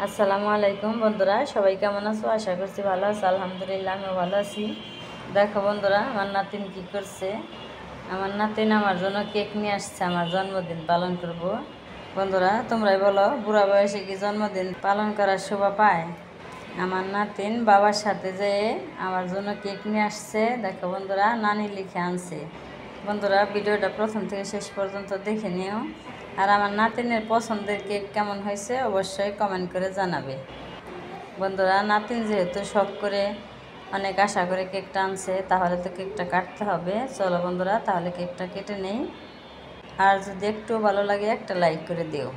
আসসালামু আলাইকুম বন্ধুরা, সবাই কেমন আছো? আশা করছি ভালো আছো। আলহামদুলিল্লাহ আমিও ভালো আছি। দেখো বন্ধুরা, আমার নাতিন কি করছে। আমার নাতিন আমার জন্য কেক নিয়ে আসছে, আমার জন্মদিন পালন করব। বন্ধুরা তোমরাই বলো, বুড়া বয়সে কি জন্মদিন পালন করার শোভা পায়? আমার নাতিন বাবার সাথে যেয়ে আমার জন্য কেক নিয়ে আসছে। দেখো বন্ধুরা, নানি লিখে আনছে। বন্ধুরা ভিডিওটা প্রথম থেকে শেষ পর্যন্ত দেখে নিও। আর আমার নাতিনের পছন্দের কেক কেমন হয়েছে অবশ্যই কমেন্ট করে জানাবে। বন্ধুরা নাতিন যেহেতু শখ করে অনেক আশা করে কেকটা আনছে, তাহলে তো কেকটা কাটতে হবে। চলো বন্ধুরা তাহলে কেকটা কেটে নেই। আর যদি একটু ভালো লাগে একটা লাইক করে দিও।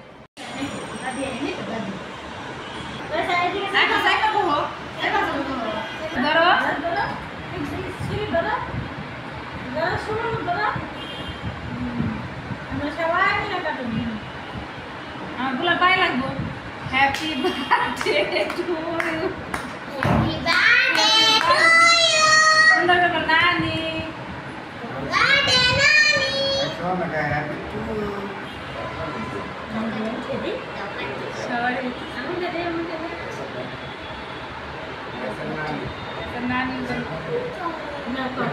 আমার পায়ে লাগবো। Happy birthday to you. Happy birthday to you. সুন্দর করে নানি। বার্থডে নানি। সোনাকে হ্যাপি টু ইউ। সরি আমি দেবে আমাকে নানি না কর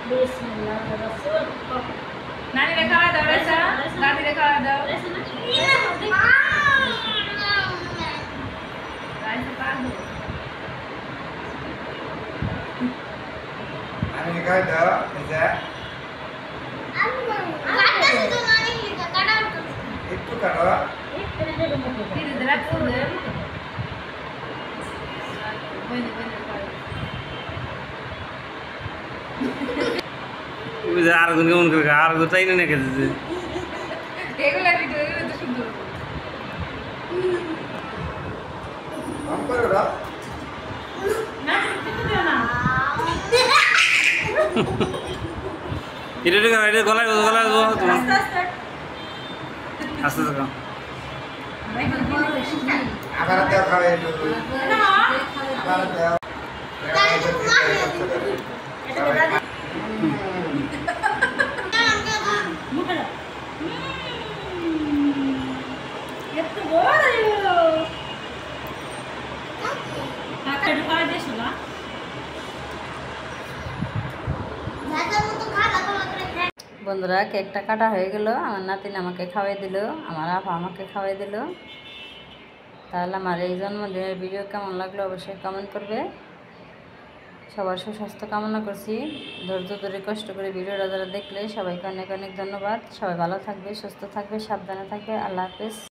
বিসমিল্লাহ রাসূল নানি রে খাওয়া দাও রেসা নানি রে খাওয়া দাও রেসা না আমি খাই দাও এটা কাটা শুধু নানি লিখা কাটা একটু কাটো ধীরে রাখ দে আর গুন কেমন করে আর গোটাই না নাকি দিতে এগুলা ভিডিও এগুলো তো সুন্দর আম করে দাও না কিছু দিও না এটা গলায় আস্তে আস্তে আস্তে থাকা আবার দাও খাও একটু না আবার দাও এত বড় কাকা ঢুকায় দিছো না বন্ধুরা কেকটা কাটা হয়ে গেল, আমার নাতিন আমাকে খাওয়াই দিল, আমার আপা আমাকে খাওয়াই দিল। তাহলে আমার এই জন্মদিনের ভিডিও কেমন লাগলো অবশ্যই কমেন্ট করবে। সবার সুস্বাস্থ্য কামনা করছি। ধৈর্য ধরে কষ্ট করে ভিডিওটা যারা দেখলে সবাইকে অনেক অনেক ধন্যবাদ। সবাই ভালো থাকবে, সুস্থ থাকবে, সাবধানে থাকবে। আল্লাহ হাফেজ।